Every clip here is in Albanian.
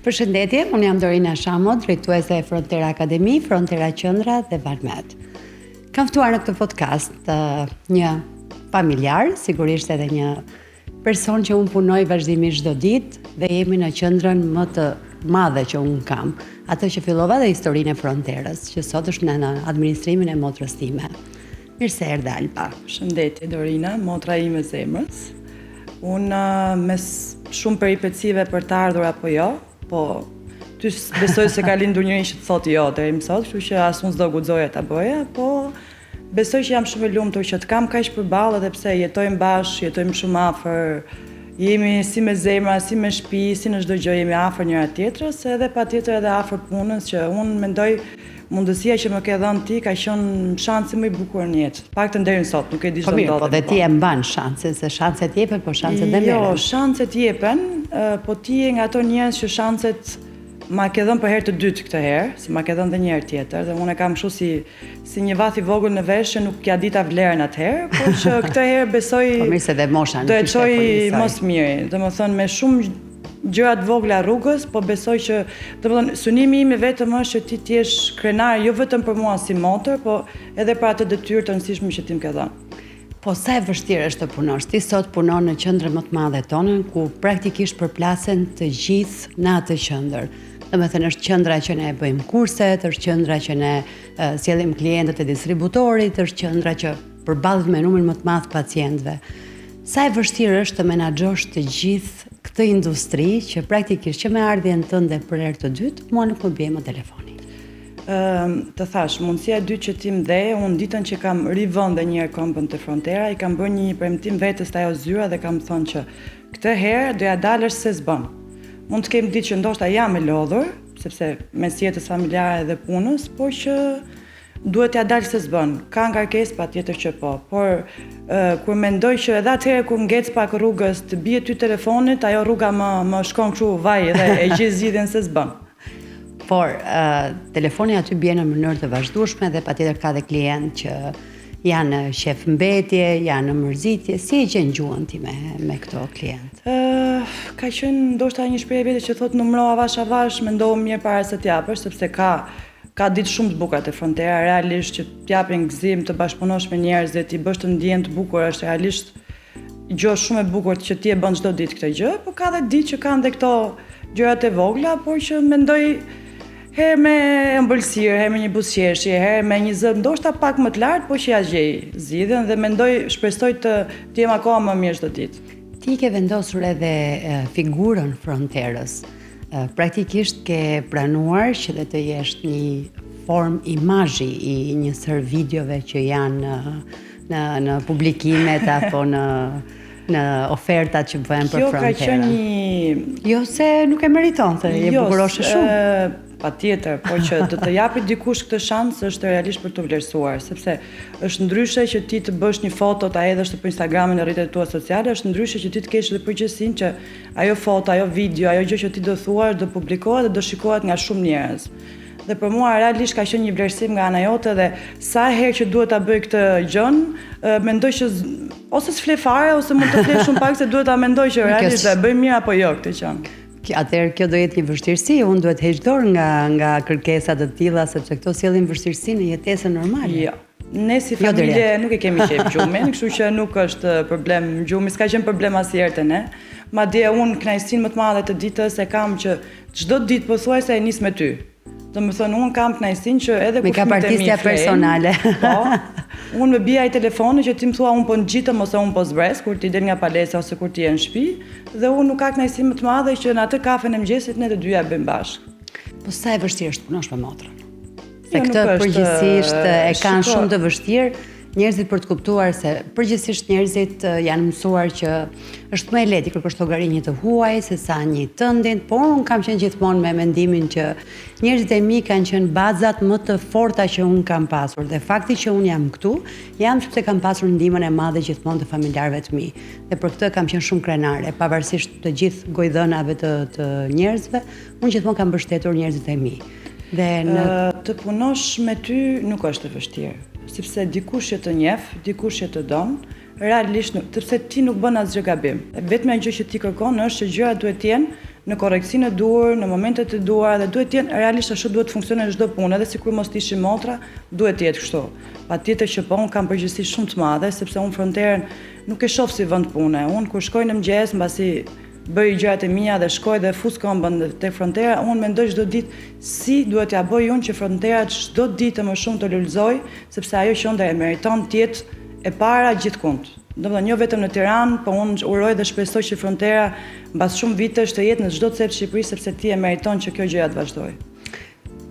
Përshëndetje, unë jam Dorina Shamo, drejtuese e Frontera Akademi, Frontera Qendra dhe Valmet. Kam ftuar në këtë podcast një familjar, sigurisht edhe një person që unë punoj vazhdimisht çdo ditë dhe jemi në qendrën më të madhe që unë kam, atë që fillova dhe historinë e Fronterës, që sot është në administrimin e motrës time. Mirë se erdhe, Alba. Shëndetje Dorina, motra ime zemrës. Unë mes shumë peripecive për të ardhur apo jo, po ty besoj se ka lindur njëri që të thotë jo deri më sot, kështu që as unë s'do guxoja ta bëja, po besoj që jam shumë e lumtur që të kam kaq përballë edhe pse jetojmë bashkë, jetojmë shumë afër, jemi si me zemra, si me shtëpi, si në çdo gjë jemi afër njëra tjetrës, edhe patjetër edhe afër punës që unë mendoj mundësia që më ke dhënë ti ka qenë shansi më i bukur në jetë. Paktën deri në sot, nuk e di ç'do ndodhte. Po dhe ti e mban shansin, se shanset jepen, po shanset dhe merren. Jo, shanset jepen, po ti je nga ato njerëz që shanset ma ke dhënë për herë të dytë këtë herë, se ma ke dhënë edhe një herë tjetër, dhe unë e kam kështu si një vath i vogël në vesh që nuk ja dita vlerën atëherë, por që këtë herë besoj po mirë se dhe mosha do e çoj mos miri. Domethënë me shumë gjëra të vogla rrugës, po besoj që, domethënë, synimi im vetëm është që ti të jesh krenar jo vetëm për mua si motër, po edhe për atë detyrë të rëndësishme që ti më ke dhënë. Po sa e vështirë është të punosh? Ti sot punon në qendrën më të madhe tonën, ku praktikisht përplasen të gjithë në atë qendër. Domethënë është qendra që ne bëjmë kurset, është qendra që ne sjellim klientët e distributorit, është qendra që përballet me numrin më të madh pacientëve. Sa e vështirë është të menaxhosh të gjithë këtë industri që praktikisht që me ardhjen tënde për herë të dytë, mua nuk më bie më telefoni. Të thash, mundësia e dytë që ti më dhe, unë ditën që kam rivënë dhe një herë këmbën të Frontera, i kam bërë një premtim vetes të ajo zyra dhe kam thënë që këtë herë do ja dalësh se s'bën. Mund të kem ditë që ndoshta jam e lodhur, sepse mes jetës familjare dhe punës, por që duhet ja dalë se s'bën. Ka ngarkesë patjetër që po, por kur mendoj që edhe atëherë kur ngec pak rrugës të bie ty telefonit, ajo rruga më shkon kështu vaj dhe e gjej zgjidhjen se s'bën. Por telefoni aty bie në mënyrë të vazhdueshme dhe patjetër ka dhe klient që janë shef mbetje, janë në mërzitje. Si e gjen gjuhën ti me këto klient? Ka qenë ndoshta një shprehje vete që thotë numëro avash, mendohu mirë para se t'japësh, sepse ka ditë shumë të bukura te Frontera, realisht që t'japin gëzim, të bashkëpunosh me njerëz dhe t'i bësh të ndjen të bukur, është realisht gjë shumë e bukur që ti e bën çdo ditë këtë gjë, por ka dhe ditë që kanë dhe këto gjërat e vogla, por që mendoj herë me ëmbëlsirë, herë me një buzëqeshje, herë me një zë ndoshta pak më të lartë, por që ja gjej zgjidhjen dhe mendoj, shpresoj të jem akoma më mirë çdo ditë. Ti ke vendosur edhe figurën Fronterës. Praktikisht ke pranuar që dhe të jesh një form imazhi i një sër videove që janë në publikimet apo në ofertat që bëhen për Fronterën. Kjo ka qenë Jo se nuk e meriton, se je bukuroshe shumë. Patjetër, por që të japi dikush këtë shans është realisht për të vlerësuar, sepse është ndryshe që ti të bësh një foto, ta hedhësh për Instagramin e rrjetet tua sociale, është ndryshe që ti të kesh edhe përgjegjësinë që ajo foto, ajo video, ajo gjë që ti do thuash, do publikohet dhe do shikohet nga shumë njerëz. Dhe për mua realisht ka qenë një vlerësim nga ana jote dhe sa herë që duhet ta bëj këtë gjën, mendoj që ose s'fle fare ose mund të fle shumë pak se duhet ta mendoj që realisht e bëj mirë apo jo këtë gjë. Atëherë kjo do jetë një vështirësi, unë duhet heq dorë nga kërkesat të tilla sepse këto sjellin vështirësi në jetesën normale. Jo. Ne si familje nuk e kemi qejf gjumin, kështu që nuk është problem gjumi, s'ka qenë problem asnjëherë te ne. Madje unë kënaqësinë më të madhe të ditës e kam që çdo ditë pothuajse e nis me ty. Domethënë unë kam kënaqësinë që edhe kur ka partisja personale. Po. Unë më bia i telefoni që ti më thua unë po ngjitem ose unë po zbres kur ti del nga palestra ose kur ti je në shtëpi dhe unë nuk ka kënaqësi më të madhe që në atë kafen e mëngjesit ne të dyja bëjmë bashkë. Po sa e vështirë është punosh me motrën? Se këtë përgjithsisht e kanë shumë të vështirë njerëzit për të kuptuar se përgjithsisht njerëzit janë mësuar që është më e lehtë kërkosh llogarinjë të huaj se sa një tëndin, por unë kam qenë gjithmonë me mendimin që njerëzit e mi kanë qenë bazat më të forta që unë kam pasur dhe fakti që unë jam këtu, jam sepse kam pasur ndihmën e madhe gjithmonë të familjarëve të mi. Dhe për këtë kam qenë shumë krenare, pavarësisht të gjithë gojdhënave të njerëzve, unë gjithmonë kam mbështetur njerëzit e mi. Dhe të punosh me ty nuk është e vështirë, sepse dikush që të njeh, dikush që të don, realisht nuk, sepse ti nuk bën asgjë gabim. Vetëm gjë që ti kërkon është që gjërat duhet të jenë në korreksinë e duhur, në momentet e duhura dhe duhet të jenë realisht ashtu duhet të funksionojë çdo punë, edhe sikur mos të ishim motra, duhet të jetë kështu. Patjetër që po, unë kam përgjegjësi shumë të madhe sepse unë fronterën nuk e shoh si vend pune. Unë kur shkoj në mëngjes, mbasi bëj gjërat e mia dhe shkoj dhe fus këmbën tek frontera, unë mendoj çdo ditë si duhet t'ja bëj unë që frontera çdo ditë më shumë të lulëzoj, sepse ajo që unë e meriton të jetë e para gjithkund. Domethënë jo vetëm në Tiranë, po unë uroj dhe shpresoj që frontera mbas shumë vitesh të jetë në çdo cep Shqipëri sepse ti e meriton që kjo gjëja të vazhdojë.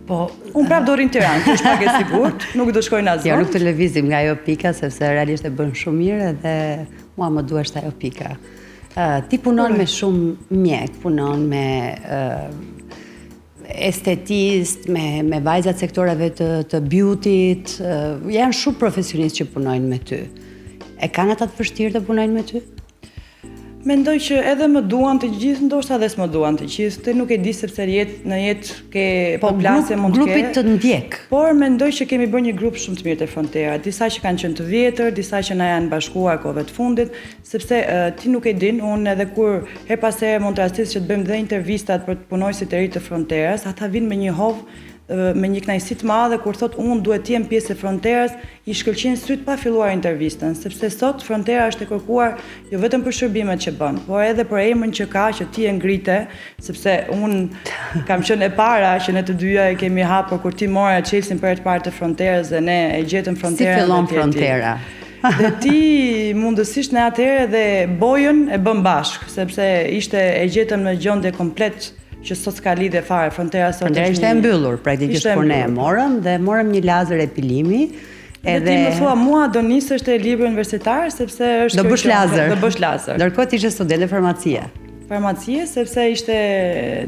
Po, unë prap do rrin në Tiranë, kjo është pak e sigurt, nuk do shkoj në asgjë. Jo, nuk të lëvizim nga ajo pika sepse realisht e bën shumë mirë dhe mua më duhet ajo pika. Ti punon me shumë mjek, punon me estetist, me vajzat sektoreve të beautyt, janë shumë profesionistë që punojnë me ty. E kanë ata të vështirë të punojnë me ty? Mendoj që edhe më duan të gjithë, ndoshta edhe s'më duan të gjithë, të nuk e di sepse në jetë ke populace mund të ke. Grupit të ndjek. Por mendoj që kemi bërë një grup shumë të mirë të frontera, disa që kanë qenë të vjetër, disa që na janë bashkuar kohëve të fundit, sepse ti nuk e din, unë edhe kur her pas here mund të rastis që të bëjmë dhe intervistat për të punojësit e ri të fronterës, ata vinë me një hovë me një kënaqësi të madhe kur thot unë duhet të jem pjesë e fronterës, i shkëlqen syt pa filluar intervistën, sepse sot frontera është e kërkuar jo vetëm për shërbimet që bën, por edhe për emrin që ka që ti e ngrite, sepse unë kam qenë e para që ne të dyja e kemi hapur kur ti morë Chelsea për të parë të fronterës dhe ne e gjetëm fronterën. Si fillon frontera? Dhe ti mundësisht në atëherë dhe bojën e bëm bashkë, sepse e gjetëm në gjendje komplet që sot s'ka lidhje fare, frontera sot. Frontera ishte e mbyllur, praktikisht kur ne e morëm dhe morëm një lazer epilimi. Dhe ti më thua mua do nisësh te libri universitar sepse është do bësh lazer. Do bësh lazer. Ndërkohë ti ishe studente farmacie. Farmacie sepse ishte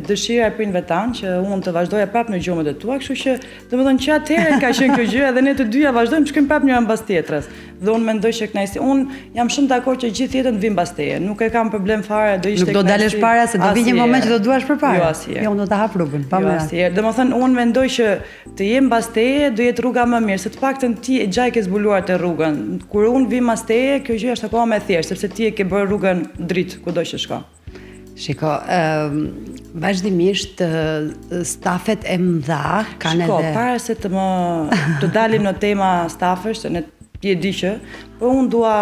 dëshira e prindve tanë që unë të vazhdoja prapë në gjumet e tua, kështu që domethënë që atëherë ka qenë kjo gjë dhe ne të dyja vazhdojmë të shkojmë prapë njëra mbas tjetrës. Dhe unë mendoj që kënaqësi, unë jam shumë dakord që gjithë jetën të vim mbas teje. Nuk e kam problem fare, do ishte. Nuk do dalësh para se do vi një moment që do duash përpara. Jo asnjëherë. Jo, unë do ta hap rrugën, pa më. Jo asnjëherë. Domethënë unë mendoj që të jem mbas teje do jetë rruga më mirë, se të paktën ti e gjaj ke zbuluar te rrugën. Kur unë vim mbas teje, kjo gjë është akoma më e thjeshtë, sepse ti e ke bërë rrugën dritë kudo që shkon. Shiko, vazhdimisht stafet e mëdha kanë edhe... Shiko, para se të dalim në tema stafesh, ne ti e di që, por unë dua,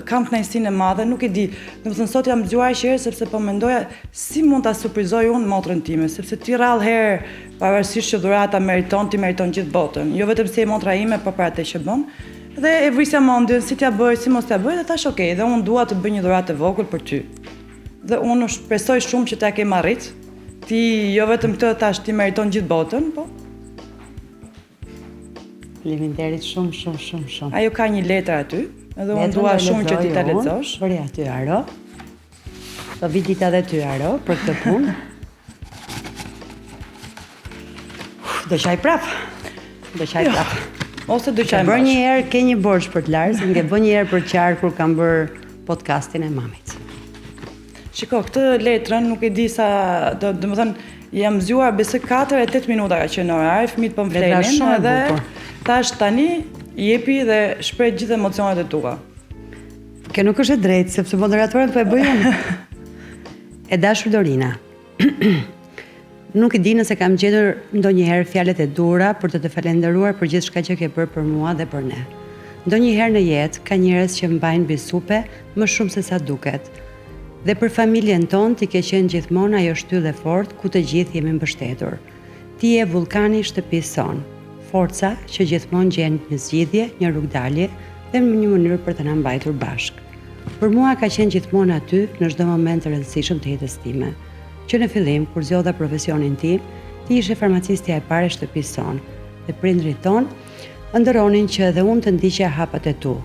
kam kënaqësinë e madhe, nuk e di, domethënë sot jam zgjuar herë sepse po mendoja si mund ta surprizoj unë motrën time, sepse ti rrallë herë, pavarësisht që dhurata meriton, ti meriton gjithë botën, jo vetëm si e motra ime, por për atë që bën. Dhe e vrisja mendjen si t'ja bëj, si mos t'ja bëj, dhe tash okay, dhe unë dua të bëj një dhuratë e vogël për ty. Dhe unë shpresoj shumë që ta kem arrit. Ti jo vetëm këtë tash ti meriton gjithë botën, po. Faleminderit shumë. Ajo ka një letër aty, edhe unë dua shumë që ti ta lexosh. Bëri aty Aro. Do vi dita dhe ty Aro për këtë punë. Do qaj prap. Ose do qaj. Bër një herë ke një borxh për të larë, se më ke bën një herë për qarë kur kam bër podcastin e mamit. Shiko, këtë letrën nuk e di sa, domethënë jam zgjuar besoj 4-8 minuta ka qenë orari, fëmijët po më flenin edhe tash tani jepi dhe shpreh gjithë emocionet e tua. Kjo nuk është e drejtë, sepse moderatorët po e bëjnë. E dashur Dorina. Nuk e di nëse kam gjetur ndonjëherë fjalët e dura për të falenderuar për gjithçka që ke bërë për mua dhe për ne. Ndonjëherë në jetë ka njerëz që mbajnë mbi supe më shumë se sa duket. Dhe për familjen tonë ti ke qenë gjithmonë ajo shtyllë e fortë ku të gjithë jemi mbështetur. Ti je vulkani i shtëpisë sonë, forca që gjithmonë gjen një zgjidhje, një rrugdalje dhe një mënyrë për të na mbajtur bashkë. Për mua ka qenë gjithmonë aty në çdo moment të rëndësishëm të jetës time. Që në fillim kur zgjodha profesionin tim, ti ishe farmacistja e parë e shtëpisë sonë dhe prindrit tonë ëndërronin që edhe unë të ndiqja hapat e tu.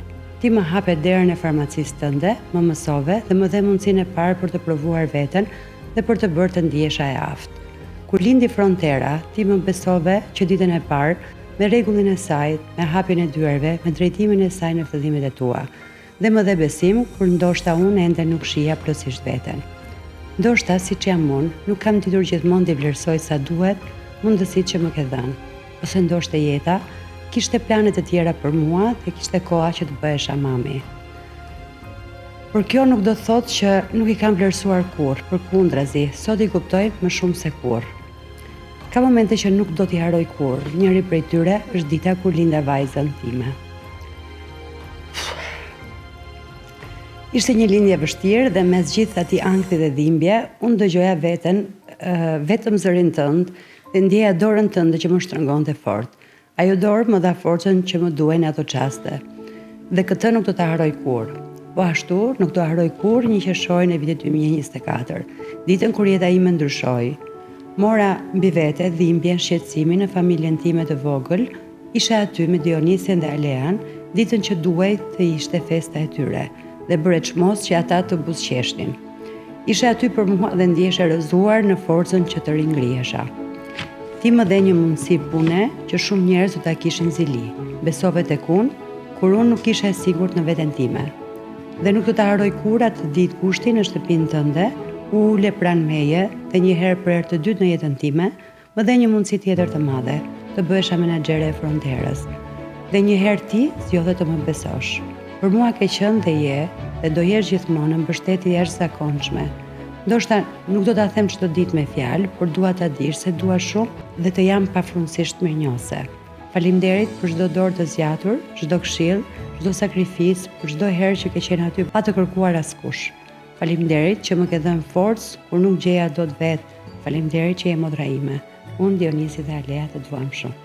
Ti më hape derën e farmacistë tënde, më mësove dhe më dhe mundësinë e parë për të provuar veten dhe për të bërë të ndihesha e aftë. Kur lindi Frontera, ti më besove që ditën e parë, me rregullin e saj, me hapjen e dyerve, me drejtimin e saj në fillimet e tua, dhe më dhe besim kur ndoshta unë ende nuk shija plotësisht veten. Ndoshta siç jam unë, nuk kam ditur gjithmonë të vlerësoj sa duhet mundësitë që më ke dhënë, ose ndoshta jeta kishte plane të tjera për mua dhe kishte koha që të bëhesha mami. Por kjo nuk do të thotë që nuk i kam vlerësuar kurrë, përkundrazi, sot i kuptoj më shumë se kurrë. Ka momente që nuk do t'i haroj kurrë. Njëri prej tyre është dita kur linda vajzën time. Ishte një lindje vështirë dhe mes gjithë atij ankthi dhe dhimbje, unë dëgjoja vetëm zërin tënd dhe ndjeja dorën tënde që më shtrëngonte fort. Ajo dorë më dha forcën që më duhej në ato çaste. Dhe këtë nuk do ta haroj kurrë. Po ashtu, nuk do haroj kurrë një qershorin e vitit 2024, ditën kur jeta ime ndryshoi. Mora mbi vete dhimbjen, shqetësimin në familjen time të vogël, isha aty me Dionisën dhe Alean, ditën që duhej të ishte festa e tyre, dhe bëre çmos që ata të buzëqeshnin. Isha aty për mua dhe ndjesha rrëzuar në forcën që të ringrihesha. Ti më dhe një mundësi pune që shumë njerëz do ta kishin zili. Besove tek unë, kur unë nuk isha e sigurt në veten time. Dhe nuk do ta haroj kurrë atë ditë kushti në shtëpinë tënde, u ule pranë meje dhe një herë për herë të dytë në jetën time, më dhe një mundësi tjetër të madhe, të bëhesha menaxhere e fronterës. Dhe një herë ti zgjodhe të më besosh. Për mua ke qenë dhe je, dhe do jesh gjithmonë në mbështetje jashtëzakonshme. Ndoshta nuk do ta them çdo ditë me fjalë, por dua ta dish se dua shumë dhe të jam pafundësisht mirënjohëse. Faleminderit për çdo dorë të zgjatur, çdo këshill, çdo sakrificë, për çdo herë që ke qenë aty pa të kërkuar askush. Faleminderit që më ke dhënë forcë kur nuk gjeja dot vetë. Faleminderit që je motra ime. Unë, Dionisi dhe Alea të duam shumë.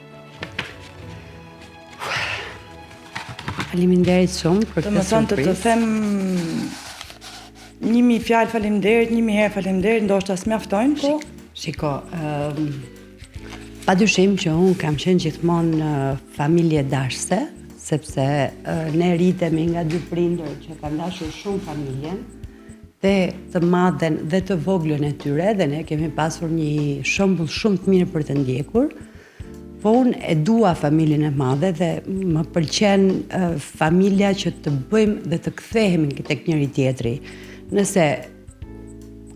Faleminderit shumë për këtë surprizë. Të them 1000 fjalë faleminderit, 1000 herë faleminderit, ndoshta s'mjaftojnë, po. Shiko, padyshim që unë kam qenë gjithmonë familje dashse, sepse ne rritemi nga dy prindër që kanë dashur shumë familjen, dhe të madhen dhe të voglën e tyre, dhe ne kemi pasur një shembull shumë të mirë për të ndjekur. Po unë e dua familjen e madhe dhe më pëlqen familja që të bëjmë dhe të kthehemi tek njëri tjetri. Nëse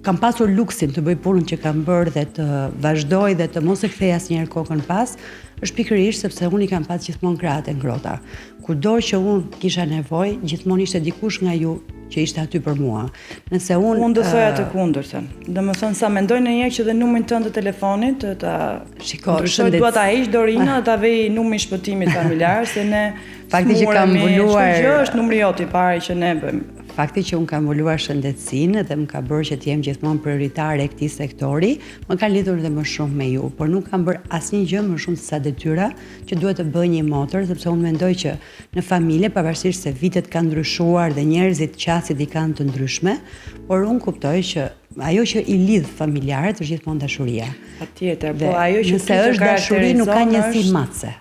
kam pasur luksin të bëj punën që kam bërë dhe të vazhdoj dhe të mos e kthej asnjëherë kokën pas, është pikërisht sepse unë i kam pas gjithmonë krahët e ngrohta. Kudo që unë kisha nevojë, gjithmonë ishte dikush nga ju që ishte aty për mua. Nëse unë do thoja të kundërtën. Domethënë sa mendoj ndonjëherë që dhe numrin tënd të telefonit ta dua ta heq Dorina, ta vej numrin shpëtimit familjar se ne fakti që kam mbuluar gjë është numri jot i parë që ne bëjmë. Fakti që unë kam mbuluar shëndetësinë dhe më ka bërë që të jem gjithmonë prioritare këtij sektori, më ka lidhur dhe më shumë me ju, por nuk kam bërë asnjë gjë më shumë se sa detyra që duhet të bëjë një motër, sepse unë mendoj që në familje, pavarësisht se vitet kanë ndryshuar dhe njerëzit qasit i kanë të ndryshme, por unë kuptoj që ajo që i lidh familjarët është gjithmonë dashuria. Patjetër, po ajo që nëse është dashuri nuk ka njësi matse.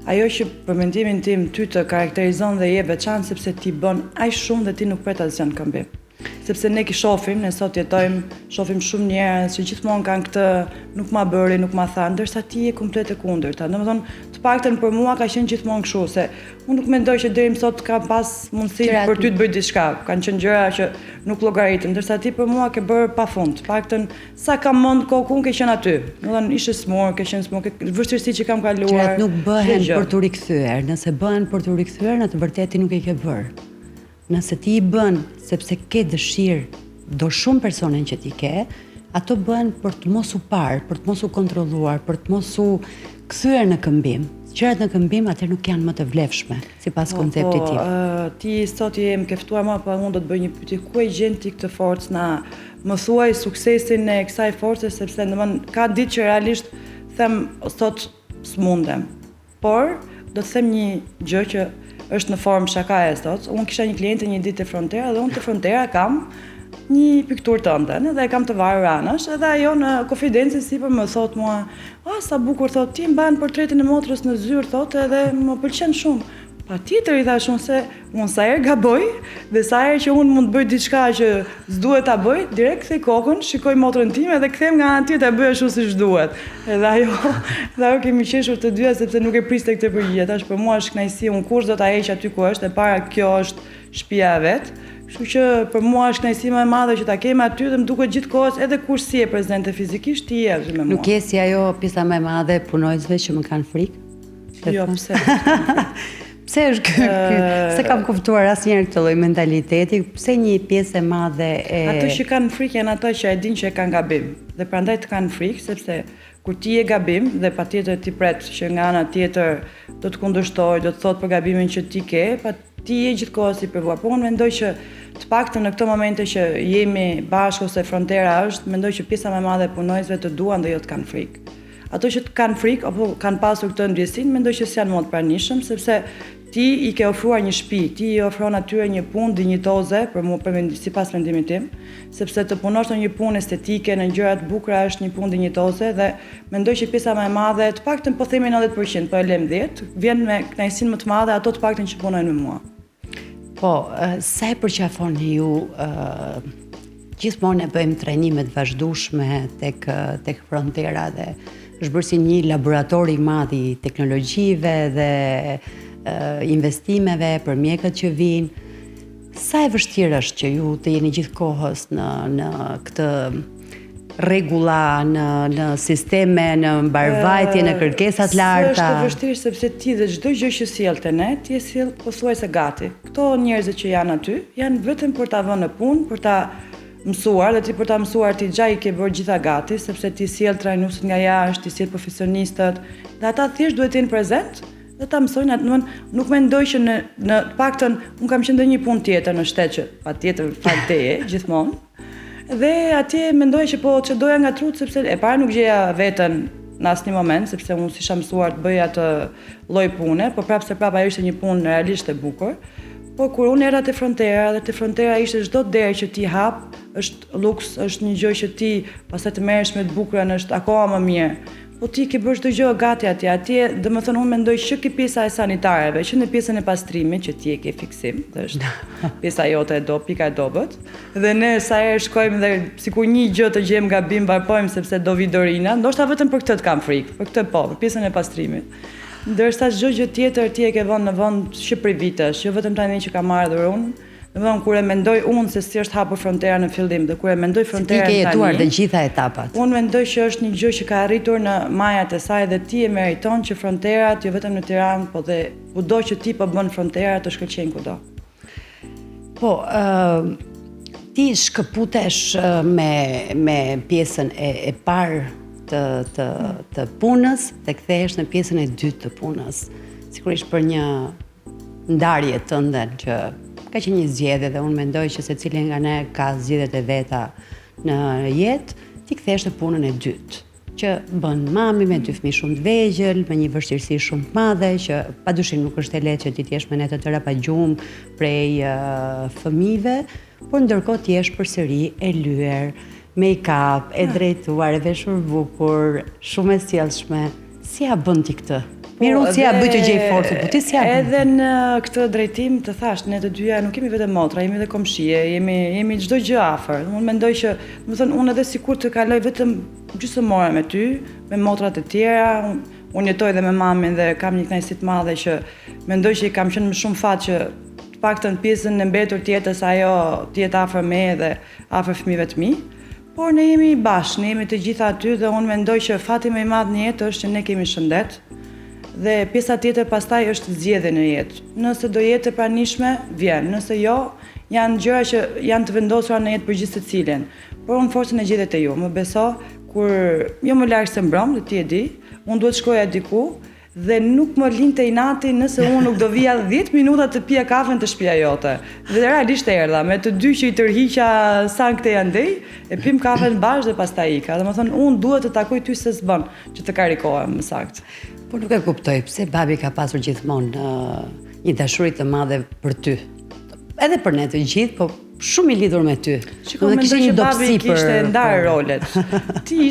Ajo që për mendimin tim ty të karakterizon dhe je veçantë sepse ti bën aq shumë dhe ti nuk pret asgjë në këmbim. Sepse ne shohim, ne sot jetojmë, shohim shumë njerëz që gjithmonë kanë këtë nuk ma bëri, nuk ma tha, ndërsa ti je komplet e kundërta. Domethënë, të paktën për mua ka qenë gjithmonë kështu se unë nuk mendoj që deri më sot ka pas mundësi për ty të bëj diçka. Kanë qenë gjëra që nuk llogaritën, ndërsa ti për mua ke bërë pafund. Të paktën sa kam mend kokun ke qenë aty. Domethënë ishe smur, ke qenë smur, vështirësi që kam kaluar. Gjërat nuk bëhen për t'u rikthyer. Nëse bëhen për t'u rikthyer, në të vërtetë ti nuk e ke bërë. Nëse ti i bën sepse ke dëshirë do shumë personin që ti ke, ato bëhen për të mos u parë, për të mos u kontrolluar, për të mos u kthyer në këmbim. Gjërat në këmbim atë nuk janë më të vlefshme, sipas konceptit tim. Ti sot je më ke ftuar më, po unë do të bëj një pyetje, ku e gjen ti këtë forcë na më thuaj suksesin e kësaj force, sepse domethënë ka ditë që realisht them sot s'mundem. Por do të them një gjë që është në formë shakaje sot. Unë kisha një kliente një ditë te Frontera dhe unë te Frontera kam një pikturë tënde, dhe e kam të varur anash, edhe ajo në konfidencë sipër më thot mua, sa bukur thot, ti mban portretin e motrës në zyrë thot, edhe më pëlqen shumë. Patjetër i thash unë se unë sa herë gaboj dhe sa herë që unë mund të bëj diçka që s'duhet ta bëj, direkt kthej kokën, shikoj motrën time dhe kthem nga ana tjetër bëj ashtu siç duhet. Edhe ajo kemi qeshur të dyja sepse nuk e priste këtë përgjigje. Tash për mua është kënaqësi, unë kush do ta heq aty ku është, e para kjo është shtëpia e vet. Kështu që për mua është kënaqësi më e madhe që ta kem aty dhe më duket gjithkohës edhe kur si e prezente fizikisht ti je me mua. Nuk je si ajo pjesa më e madhe e punojësve që më kanë frikë? Jo, pse? Pse është se kam kuptuar asnjëherë këtë lloj mentaliteti, pse një pjesë e madhe e ato që kanë frikë janë ato që e dinë që e kanë gabim. Dhe prandaj të kanë frikë sepse kur ti e gabim dhe patjetër ti pret që nga ana tjetër do të kundërshtojë, do të thotë për gabimin që ti ke, ti je gjithkohës i provuar. Po unë mendoj që të paktën në këto momente që jemi bashkë ose frontera është, mendoj që pjesa më e madhe e punojësve të duan dhe jo të kanë frikë. Ato që kanë frikë apo kanë pasur këtë ndjesinë, mendoj që s'janë më të pranishëm, sepse ti i ke ofruar një shtëpi, ti i ofron atyre një punë dinjitoze, sipas mendimit tim, sepse të punosh në një punë estetike, në gjëra të bukura është një punë dinjitoze dhe mendoj që pjesa më e madhe, të paktën po themi 90%, po e lëm 10, vjen me kënaqësinë më të madhe ato të paktën që punojnë me mua. Po, sa e përqafoni ju gjithmonë e bëjmë trajnime të vazhdueshme tek frontera dhe është bërë si një laborator i madh i teknologjive dhe investimeve për mjekët që vinë. Sa e vështirë është që ju të jeni gjithkohës në këtë rregulla, në sisteme, në mbarvajtje, në kërkesat larta? Është vështirë sepse ti dhe çdo gjë që sjell te ne, ti e sjell pothuajse gati. Këto njerëz që janë aty, janë vetëm për ta vënë në punë, për ta mësuar dhe ti për ta mësuar ti xha i ke bërë gjitha gati, sepse ti sjell trajnuesit nga jashtë, ti sjell profesionistët, dhe ata thjesht duhet të jenë prezent dhe ta mësojnë atë. Nuk mendoj që në të paktën un kam qenë në një punë tjetër në shtet që patjetër fal teje gjithmonë. Dhe atje mendoj që po çdoja nga trut sepse e para nuk gjeja veten në asnjë moment sepse unë s'isha mësuar të bëj atë lloj pune, po prapë ajo ishte një punë realisht e bukur. Po kur unë era te frontera dhe te frontera ishte çdo derë që ti hap, është luks, është një gjë që ti pastaj të merresh me të bukurën është akoma më mirë. Po ti ke bërë çdo gjë gati atje. Atje, domethënë unë mendoj që ky pjesa e sanitareve, që në pjesën e pastrimit që ti e ke fiksim, dhe është pjesa jote pika e dobët. Dhe ne sa herë shkojmë dhe sikur një gjë të gjejmë gabim varpojmë sepse do vi dorina, ndoshta vetëm për këtë të kam frikë, për këtë për pjesën e pastrimit. Ndërsa çdo gjë tjetër ti e ke vënë në vend që prej vitesh, jo vetëm tani që kam ardhur unë. Domethënë kur e mendoj unë se si është hapur frontera në fillim dhe kur e mendoj fronterën tani. Ti ke jetuar të gjitha etapat. Unë mendoj që është një gjë që ka arritur në majat e saj dhe ti e meriton që fronterat jo vetëm në Tiranë, po dhe kudo që ti po bën frontera të shkëlqejnë kudo. Po, ti shkëputesh me pjesën e parë të punës dhe kthehesh në pjesën e dytë të punës. Sigurisht për një ndarje tënde që ka qenë një zgjedhje dhe unë mendoj që secili nga ne ka zgjedhjet e veta në jetë, ti kthehesh në punën e dytë, që bën mami me 2 fëmijë shumë të vegjël, me një vështirësi shumë të madhe, që padyshim nuk është e lehtë që ti t'jesh me ne të tëra pa gjumë prej fëmijëve, por ndërkohë t'jesh përsëri e lyer, make-up, e drejtuar, e veshur bukur, shumë e sjellshme. Si ja bën ti këtë? Mirë, si ja bëj të gjej forcën, po ti si ja bën? Edhe në këtë drejtim të thash, ne të dyja nuk kemi vetëm motra, jemi edhe komshije, jemi çdo gjë afër. Unë mendoj që, domethënë unë edhe sikur të kaloj vetëm gjysmëore me ty, me motrat e tjera, unë jetoj edhe me mamin dhe kam një kënaqësi të madhe që mendoj që i kam qenë më shumë fat që të paktën pjesën e mbetur të jetës ajo të jetë afër me dhe afër fëmijëve të mi. Por ne jemi bashkë, ne jemi të gjitha aty dhe unë mendoj që fati më i madh në jetë është që ne kemi shëndet. Dhe pjesa tjetër pastaj është zgjedhje në jetë. Nëse do jetë e pranishme, vjen. Nëse jo, janë gjëra që janë të vendosura në jetë për gjithë secilin. Por unë forcën e gjetet e ju. Më beso kur jo më larg se mbrëm, ti e di, unë duhet shkoja diku dhe nuk më linte inati nëse unë nuk do vija 10 minuta të pija kafen të shtëpia jote. Dhe realisht erdha, me të dy që i tërhiqa sankte andej, e pim kafen bashkë dhe pastaj ika. Domethënë unë duhet të takoj ty se s'bën që të karikohem më saktë. Po nuk e kuptoj pse babi ka pasur gjithmonë një dashuri të madhe për ty. Edhe për ne të gjithë, po shumë i lidhur me ty. Shikoj, mendoj që babi kishte ndarë rolet. Ti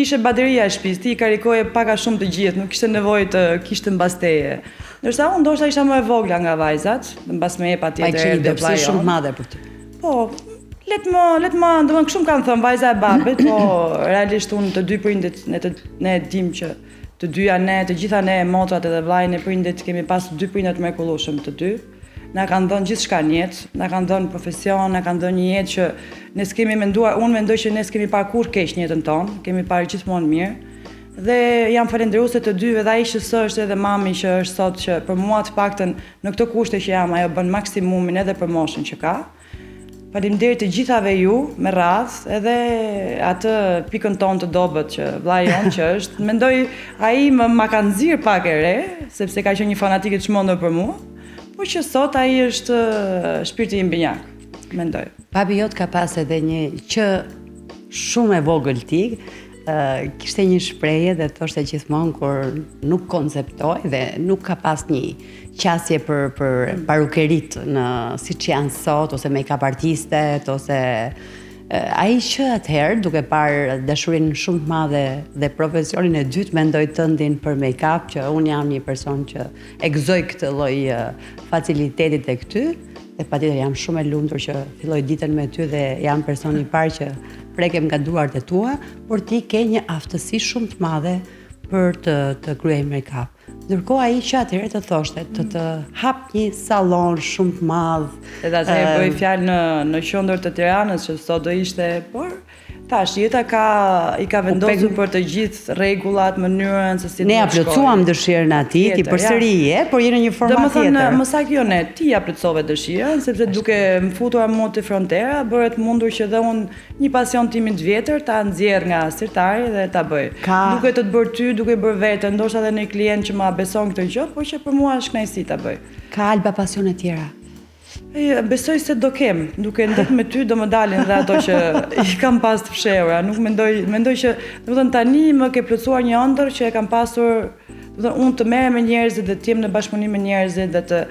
ishe bateria e shtëpisë, ti i karikoje pak a shumë të gjithë, nuk kishte nevojë të kishte mbas teje. Ndërsa unë ndoshta isha më e vogla nga vajzat, mbas me e patjetër erdhi dobësi shumë të madhe për ty. Po, let më, domethënë shumë kanë thënë vajza e babit, po realisht unë të dy prindit ne dim që të dyja ne, të gjitha ne, motrat edhe vllai e prindit kemi pasur 2 prindër të mrekullueshëm të dy. Na kanë dhënë gjithçka në jetë, na kanë dhënë profesion, na kanë dhënë një jetë që ne s'kemi menduar, unë mendoj që ne s'kemi parë kurrë keq në jetën tonë, kemi parë gjithmonë mirë. dhe jam falendëruese të dyve, dhe ai që është edhe mami që është sot, që për mua të paktën në këtë kushte që jam, ajo bën maksimumin edhe për moshën që ka. Faleminderit të gjithave ju me radhë, edhe atë pikën tonë të dobët që vllai jon që është, mendoj ai ma ka nxirr pak e re, sepse ka qenë një fanatike të çmendur për mua, por që sot ai është shpirti im binjak, mendoj. Babi jot ka pas edhe një që shumë e vogël ti, kishte një shprehje dhe thoshte gjithmonë kur nuk konceptoi dhe nuk ka pas një qasje për parukerit në siç janë sot ose make-up artistet ose ai që atëherë duke parë dashurinë shumë të madhe dhe profesionin e dytë mendoi tëndin për make-up që un jam një person që e gëzoj këtë lloj faciliteti tek ty dhe patjetër jam shumë e lumtur që filloj ditën me ty dhe jam personi i parë që prekem nga duart e tua, por ti ke një aftësi shumë të madhe për të kryer make-up. Ndërkohë ai që atëherë të thoshte të hap një sallon shumë të madh. Edhe atë e bëj fjalë në qendër të Tiranës që sot do ishte, por tash jeta i ka vendosur për të gjithë rregullat, mënyrën se si ne ja plotësuam dëshirën atij, ti përsëri je, por je në një format tjetër. Domethënë, më saktë jo ne, ti ja plotësove dëshirën, sepse duke më futur mua te frontera, bëret mundur që dhe unë një pasion timin të vjetër ta nxjerr nga sirtari dhe ta bëj. Duke të bërë ty, duke bërë veten, ndoshta edhe në klient që ma beson këtë gjë, por që për mua është kënaqësi ta bëj. Ka alba pasione tjera? Besoj se do kem, duke ndekë me ty do më dalin dhe ato që i kam pas të fshehura. Nuk mendoj që, domethënë tani më ke plotësuar një ëndër që e kam pasur, domethënë unë të merrem me njerëzit dhe të jem në bashkëpunim me njerëzit dhe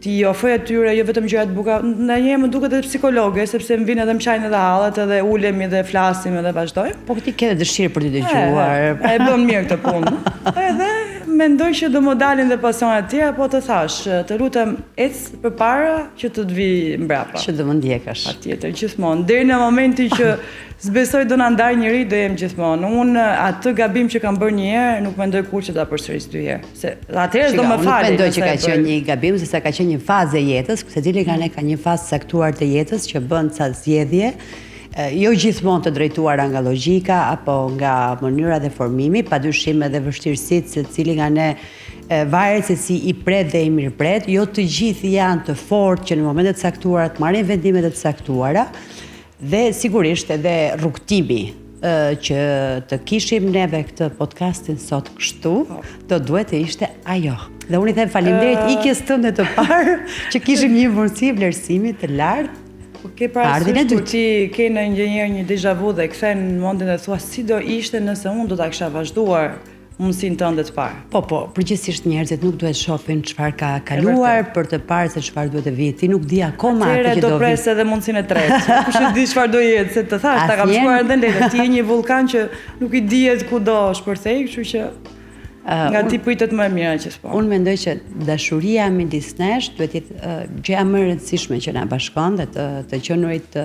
ti ofroj atyre jo vetëm gjëra të bukura, ndonjëherë më duket edhe psikologe, sepse më vinë edhe më çajin edhe hallet edhe ulemi dhe flasim edhe vazhdojmë. Po ti ke dëshirë për të dëgjuar. E bën mirë këtë punë. Edhe mendoj që do më dalin dhe pasionet tjera, po të thash, të lutem ec përpara që të vi mbrapa. Që do më ndjekësh. Patjetër, gjithmonë. Deri në momentin që s'besoj do na ndaj njëri, do jem gjithmonë. Unë atë gabim që kam bërë një herë, nuk mendoj kur që ta përsëris dy herë. Se atëherë do më fali. Nuk mendoj që ka qenë një gabim, se sa ka qenë një fazë e jetës, secili nga ne ka një fazë saktuar të jetës që bën ca zgjedhje. Jo gjithmonë të drejtuara nga logjika apo nga mënyra dhe formimi, padyshim edhe vështirësitë se cili nga ne varet se si i pret dhe i mirëpret, jo të gjithë janë të fortë që në momentet saktuara të marrin vendimet e saktuara dhe sigurisht edhe rrugtimi që të kishim neve këtë podcastin sot kështu, do duhet të ishte ajo. Dhe unë i them faleminderit ikjes tënde të parë që kishim një mundësi vlerësimi të lartë. Ke parasysh kur ti ke në një déjà vu dhe kthen në mendjen e thua si do ishte nëse unë do ta kisha vazhduar mundësinë tënde të parë. Po, përgjithsisht njerëzit nuk duhet shohin çfarë ka kaluar për të parë se çfarë duhet të vijë. Ti nuk di akoma atë që do vi. Do pres edhe mundësinë e tretë. Kush e di çfarë do jetë, se të thash, ta kam shkuar edhe lehtë. Ti je një vulkan që nuk i dihet ku do shpërthej, kështu që nga ti pritet më e mira që s'po. Unë mendoj që dashuria midis nesh duhet jetë gjëja më e rëndësishme që na bashkon dhe të qenurit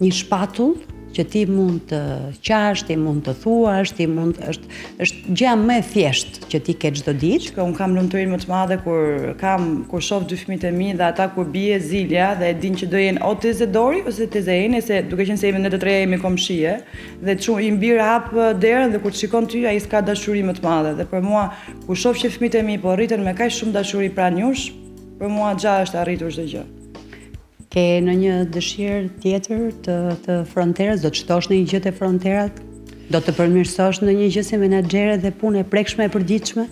një shpatull që ti mund të qash, ti mund të thuash, është gjëja më e thjeshtë që ti ke çdo ditë. Unë kam lumturinë më të madhe kur shoh dy fëmijët e mi dhe ata kur bie zilja dhe e din që do jenë o te Zedori ose te Zeeni, se duke qenë se jemi ne të treja jemi komshie dhe i mbir hap derën dhe kur të shikon ty ai s'ka dashuri më të madhe dhe për mua kur shoh që fëmijët e mi po rriten me kaq shumë dashuri pranë jush, për mua xha është arritur çdo gjë. Ke në një dëshirë tjetër të fronterës? Do të shtosh në një gjë të fronterat? Do të përmirësosh në një gjë si menaxhere dhe punë e prekshme e përditshme?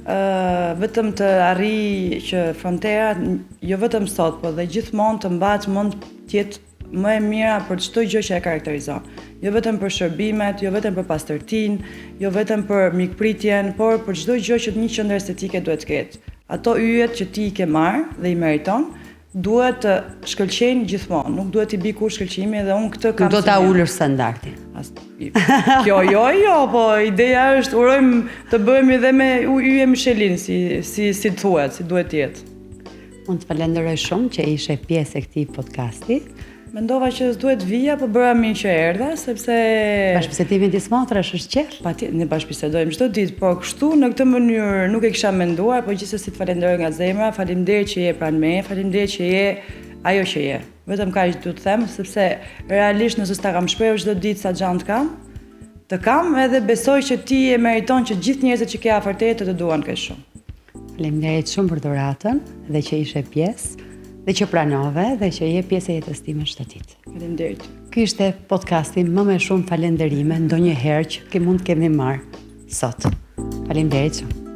Vetëm të arrij që fronterat, jo vetëm sot, po dhe gjithmonë të mbahet mend të jetë më e mira për çdo gjë që e karakterizon. Jo vetëm për shërbimet, jo vetëm për pastërtinë, jo vetëm për mikpritjen, por për çdo gjë që një qendër estetike duhet të ketë. Ato yjet që ti i ke marr dhe i meriton, duhet të shkëlqejnë gjithmonë, nuk duhet i bi kur shkëlqimi dhe unë këtë kam. Nuk do ta ulësh standardin. Jo, po ideja është urojmë të bëhemi edhe me yje Michelin, si thuhet, si duhet të jetë. Unë të falenderoj shumë që ishe pjesë e këtij podcasti. Mendova që s'duhet vija, po bëra mirë që erdha, sepse bashkëbisedimi midis motrash është qerr. Patjetër, ne bashkëbisedojmë çdo ditë, po kështu në këtë mënyrë nuk e kisha menduar, po gjithsesi të falenderoj nga zemra, faleminderit që je pranë meje, faleminderit që je ajo që je. Vetëm kaq do të them, sepse realisht nëse s'ta kam shprehur çdo ditë sa xhant kam, të kam edhe besoj që ti e meriton që gjithë njerëzit që ke afër teje të duan kaq shumë. Faleminderit shumë për dhuratën dhe që ishe pjesë dhe që pranove dhe që je pjesë e jetës time shtetit. Faleminderit. Ky ishte podcasti më me shumë falënderime ndonjëherë që mund të kemi marrë sot. Faleminderit shumë.